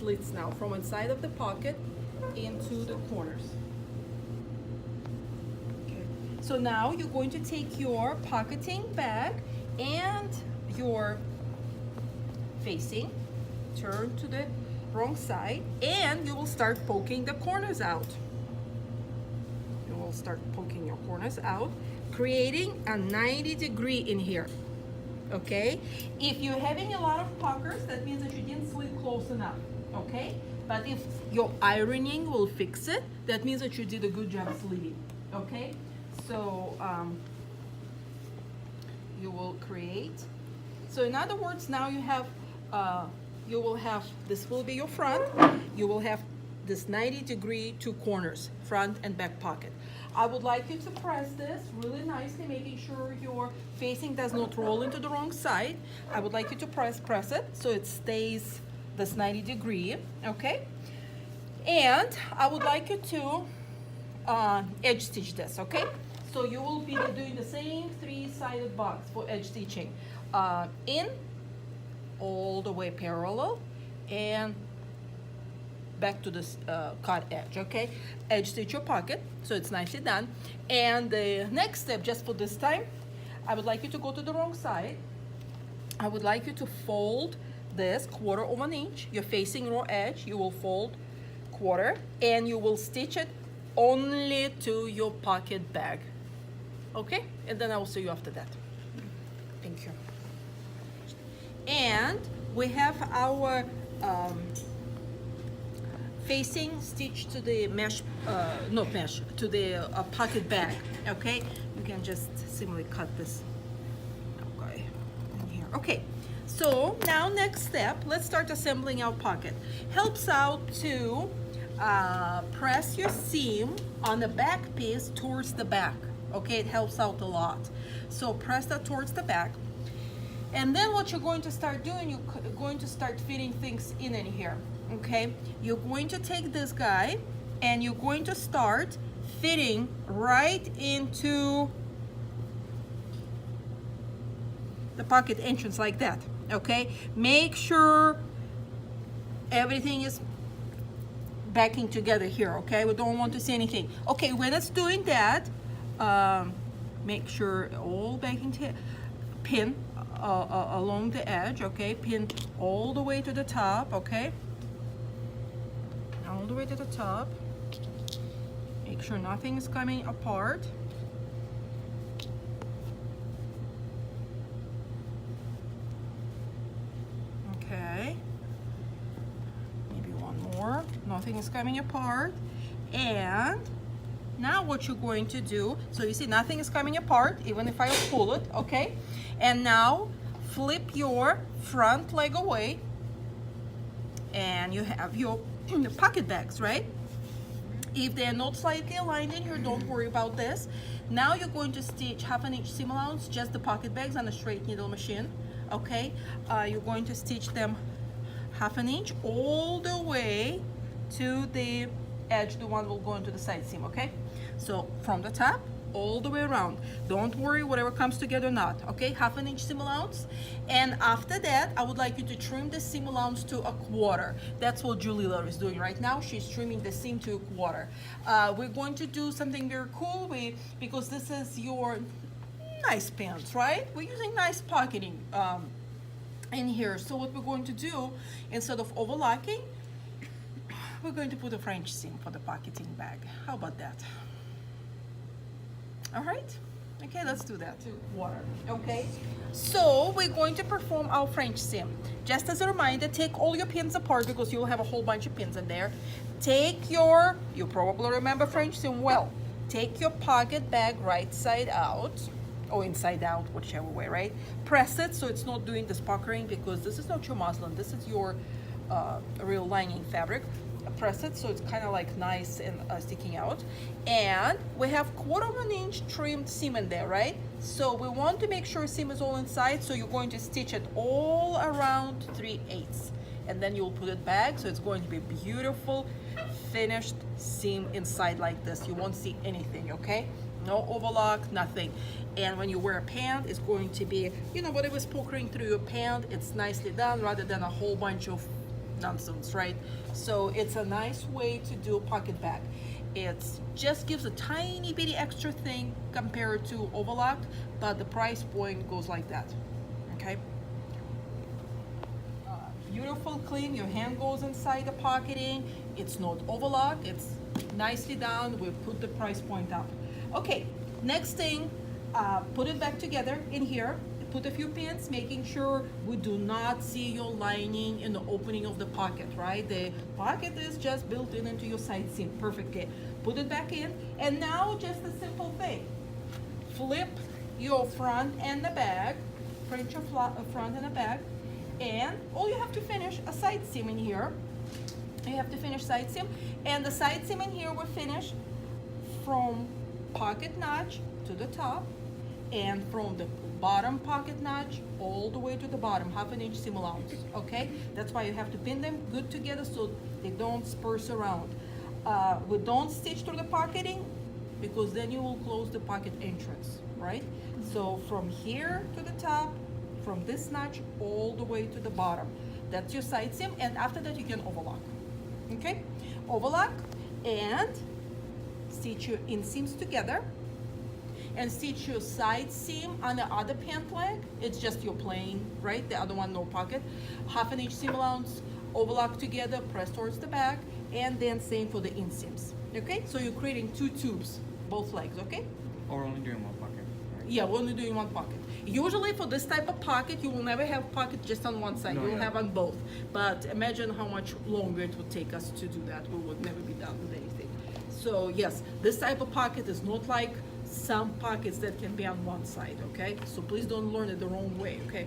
slits now from inside of the pocket into the corners. Okay. So now you're going to take your pocketing bag and your facing, turn to the wrong side, and you will start poking the corners out. You will start poking your corners out, creating a 90-degree in here. Okay? If you're having a lot of puckers, that means that you didn't slit close enough. Okay? But if your ironing will fix it, that means that you did a good job slitting. Okay? So you will create. So in other words, now you have you will have, this will be your front, you will have this 90-degree two corners, front and back pocket. I would like you to press this really nicely, making sure your facing does not roll into the wrong side. I would like you to press it so it stays this 90-degree, okay? And I would like you to edge stitch this, okay? So you will be doing the same three-sided box for edge stitching. In, all the way parallel, and back to this cut edge, okay? Edge stitch your pocket, so it's nicely done. And the next step, just for this time, I would like you to go to the wrong side. I would like you to fold this 1/4 of an inch. You're facing raw edge, you will fold 1/4, and you will stitch it only to your pocket bag, okay? And then I will see you after that. Thank you. And we have our facing stitch to the mesh, not mesh, to the pocket bag, okay? You can just simply cut this, okay, in here. Okay, so now next step, let's start assembling our pocket. Helps out to press your seam on the back piece towards the back, okay? It helps out a lot. So press that towards the back. And then what you're going to start doing, you're going to start fitting things in here, okay? You're going to take this guy and you're going to start fitting right into the pocket entrance like that, okay? Make sure everything is backing together here, okay? We don't want to see anything. Okay, when it's doing that, make sure all backing pin along the edge, okay? Pin all the way to the top, okay? All the way to the top. Make sure nothing is coming apart. Okay. Maybe one more. Nothing is coming apart. And now what you're going to do, so you see nothing is coming apart, even if I pull it, okay? And now flip your front leg away and you have your pocket bags, right? If they're not slightly aligned in here, don't worry about this. Now you're going to stitch 1/2 inch seam allowance, just the pocket bags on a straight needle machine, okay? You're going to stitch them 1/2 inch all the way to the edge, the one will go into the side seam, okay? So from the top all the way around, don't worry whatever comes together or not, okay? 1/2 inch seam allowance. And after that, I would like you to trim the seam allowance to 1/4. That's what Julie Liller is doing right now. She's trimming the seam to 1/4. We're going to do something very cool because this is your nice pants, right? We're using nice pocketing in here. So what we're going to do, instead of overlocking, we're going to put a French seam for the pocketing bag. How about that? All right, okay, let's do that. Water, okay? So we're going to perform our French seam. Just as a reminder, take all your pins apart because you'll have a whole bunch of pins in there. Take your, you probably remember French seam well. Take your pocket bag right side out, or inside out, whichever way, right? Press it so it's not doing this puckering because this is not your muslin, this is your real lining fabric. Press it so it's kind of like nice and sticking out. And we have 1/4 inch trimmed seam in there, right? So we want to make sure seam is all inside, so you're going to stitch it all around 3/8, and then you'll put it back, so it's going to be beautiful finished seam inside like this. You won't see anything, okay? No overlock, nothing. And when you wear a pant, it's going to be, you know, whatever's puckering through your pant, it's nicely done rather than a whole bunch of nonsense, right? So it's a nice way to do a pocket bag. It just gives a tiny bitty extra thing compared to overlock, but the price point goes like that, okay? Beautiful, clean, your hand goes inside the pocketing. It's not overlock, it's nicely done. We put the price point up. Okay, next thing, put it back together in here. Put a few pins, making sure we do not see your lining in the opening of the pocket, right? The pocket is just built in into your side seam perfectly. Put it back in, and now just a simple thing. Flip your front and the back, print your front and the back, and all you have to finish a side seam in here. You have to finish side seam, and the side seam in here will finish from pocket notch to the top, and from the bottom pocket notch all the way to the bottom, 1/2 inch seam allowance, okay? That's why you have to pin them good together so they don't disperse around. We don't stitch through the pocketing because then you will close the pocket entrance, right? So from here to the top, from this notch all the way to the bottom, that's your side seam, and after that you can overlock, okay? Overlock and stitch your inseams together, and stitch your side seam on the other pant leg. It's just your plain, right? The other one, no pocket. 1/2 inch seam allowance, overlock together, press towards the back, and then same for the inseams, okay? So you're creating 2 tubes, both legs, okay? Or only doing one pocket, right? Yeah, we're only doing one pocket. Usually for this type of pocket, you will never have pocket just on one side. No, You will yeah. have on both. But imagine how much longer it would take us to do that. We would never be done with anything. So yes, this type of pocket is not like some pockets that can be on one side, okay? So please don't learn it the wrong way, okay?